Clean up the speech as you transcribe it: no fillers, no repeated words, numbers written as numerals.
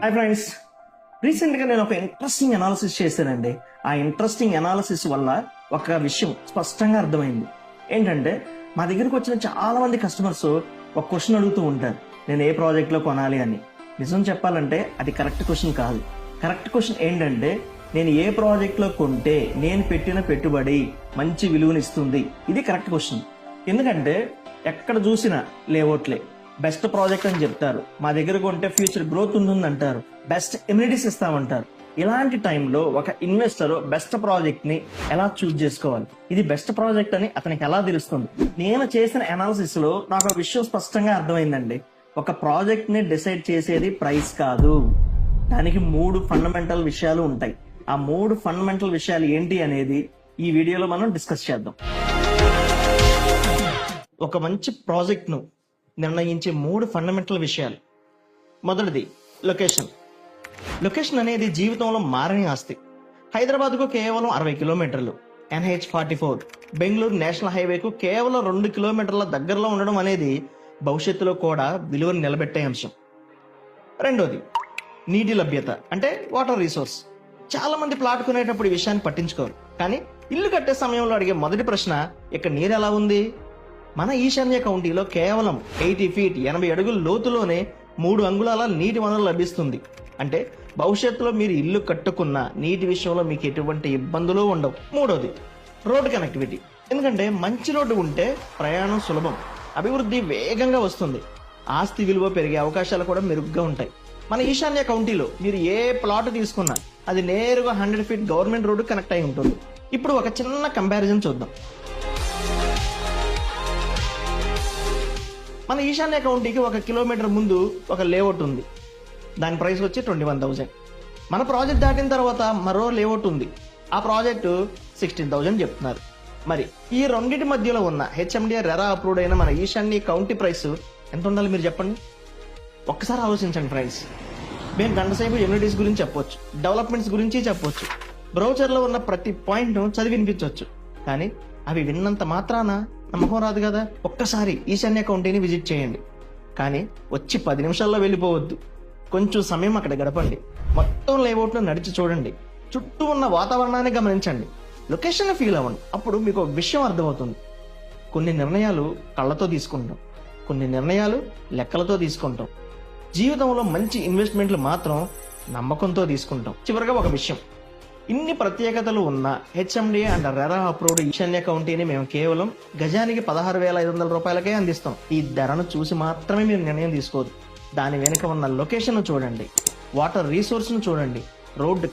Hi friends, రీసెంట్గా నేను ఒక ఇంట్రెస్టింగ్ అనాలిసిస్ చేశానండి. ఆ ఇంట్రెస్టింగ్ అనాలిసిస్ వల్ల ఒక విషయం స్పష్టంగా అర్థమైంది. ఏంటంటే, మా దగ్గరకు వచ్చిన చాలా మంది కస్టమర్స్ ఒక క్వశ్చన్ అడుగుతూ ఉంటారు, నేను ఏ ప్రాజెక్ట్లో కొనాలి అని. నిజం చెప్పాలంటే అది కరెక్ట్ క్వశ్చన్ కాదు. కరెక్ట్ క్వశ్చన్ ఏంటంటే, నేను ఏ ప్రాజెక్ట్లో కొంటే నేను పెట్టిన పెట్టుబడి మంచి విలువనిస్తుంది. ఇది కరెక్ట్ క్వశ్చన్. ఎందుకంటే ఎక్కడ చూసినా లేఅవుట్లే బెస్ట్ ప్రాజెక్ట్ అని చెప్తారు, మా దగ్గర కొంటే ఫ్యూచర్ గ్రోత్ ఉంటుంది అంటారు, బెస్ట్ ఎమ్యూనిటీస్ ఇస్తామంటారు. ఇలాంటి టైంలో ఒక ఇన్వెస్టర్ బెస్ట్ ప్రాజెక్ట్ ని ఎలా చూస్ చేసుకోవాలి, ఇది బెస్ట్ ప్రాజెక్ట్ అని అతనికి ఎలా తెలుస్తుంది? నేను చేసిన అనాలిసిస్ లో నాకు ఒక విషయం స్పష్టంగా అర్థమైందండి. ఒక ప్రాజెక్ట్ ని డిసైడ్ చేసేది ప్రైస్ కాదు, దానికి 3 ఫండమెంటల్ విషయాలు ఉంటాయి. ఆ 3 ఫండమెంటల్ విషయాలు ఏంటి అనేది ఈ వీడియోలో మనం డిస్కస్ చేద్దాం. ఒక మంచి ప్రాజెక్ట్ ను నిర్ణయించే 3 ఫండమెంటల్ విషయాలు. మొదటిది లొకేషన్. లొకేషన్ అనేది జీవితంలో మారని ఆస్తి. హైదరాబాద్కు కేవలం 60 కిలోమీటర్లు, NH44 బెంగళూరు నేషనల్ హైవేకు కేవలం 2 కిలోమీటర్ల దగ్గరలో ఉండడం అనేది భవిష్యత్తులో కూడా విలువను నిలబెట్టే అంశం. రెండోది నీటి లభ్యత, అంటే వాటర్ రిసోర్స్. చాలా మంది ప్లాట్ కొనేటప్పుడు ఈ విషయాన్ని పట్టించుకోరు, కానీ ఇల్లు కట్టే సమయంలో అడిగే మొదటి ప్రశ్న, ఇక్కడ నీరు ఎలా ఉంది? మన ఈశాన్య కౌంటీలో కేవలం 80 ఫీట్ 80 అడుగుల లోతులోనే 3 అంగుళాల నీటి వనరు లభిస్తుంది. అంటే భవిష్యత్తులో మీరు ఇల్లు కట్టుకున్న నీటి విషయంలో మీకు ఎటువంటి ఇబ్బందులు ఉండవు. మూడోది రోడ్డు కనెక్టివిటీ. ఎందుకంటే మంచి రోడ్డు ఉంటే ప్రయాణం సులభం, అభివృద్ధి వేగంగా వస్తుంది, ఆస్తి విలువ పెరిగే అవకాశాలు కూడా మెరుగ్గా ఉంటాయి. మన ఈశాన్య కౌంటీలో మీరు ఏ ప్లాట్ తీసుకున్నా అది నేరుగా 100 ఫీట్ గవర్నమెంట్ రోడ్డు కనెక్ట్ అయి ఉంటుంది. ఇప్పుడు ఒక చిన్న కంపారిజన్ చూద్దాం. మన ఈశాన్య కౌంటీకి 1 కిలోమీటర్ ముందు ఒక లేఅవుట్ ఉంది, దాని ప్రైస్ వచ్చి 21,000. మన ప్రాజెక్ట్ దాటిన తర్వాత మరో లేఅవుట్ ఉంది, ఆ ప్రాజెక్టు 16,000 చెప్తున్నారు. మరి ఈ రెండింటి మధ్యలో ఉన్న HMDA రెరా అప్రూవ్డ్ అయిన మన ఈశాన్య కౌంటీ ప్రైస్ ఎంత ఉండాలి మీరు చెప్పండి? ఒక్కసారి ఆలోచించండి ఫ్రెండ్స్. మేము గంటసేపు ఎమ్యూనిటీస్ గురించి చెప్పొచ్చు, డెవలప్మెంట్స్ గురించి చెప్పొచ్చు, బ్రౌచర్లో ఉన్న ప్రతి పాయింట్ చదివి వినిపించవచ్చు, కానీ అవి విన్నంత మాత్రాన నమ్మకం రాదు కదా. ఒక్కసారి ఈశాన్య కౌంటీని విజిట్ చేయండి, కానీ వచ్చి 10 నిమిషాల్లో వెళ్ళిపోవద్దు. కొంచెం సమయం అక్కడ గడపండి, మొత్తం లేఅవుట్ను నడిచి చూడండి, చుట్టూ ఉన్న వాతావరణాన్ని గమనించండి, లొకేషన్ ఫీల్ అవ్వండి. అప్పుడు మీకు ఒక విషయం అర్థమవుతుంది. కొన్ని నిర్ణయాలు కళ్ళతో తీసుకుంటాం, కొన్ని నిర్ణయాలు లెక్కలతో తీసుకుంటాం. జీవితంలో మంచి ఇన్వెస్ట్మెంట్లు మాత్రం నమ్మకంతో తీసుకుంటాం. చివరిగా ఒక విషయం, ఇన్ని ప్రత్యేకతలు ఉన్న HMDA అండ్ రెరా అప్రూవ్డ్ ఈశాన్య కౌంటీని మేము కేవలం గజానికి 16,500 రూపాయలకే అందిస్తాం. ఈ ధరను చూసి మాత్రమే మీరు నిర్ణయం తీసుకోవద్దు. దాని వెనుక ఉన్న లొకేషన్ చూడండి, వాటర్ రిసోర్స్ ను చూడండి, రోడ్డు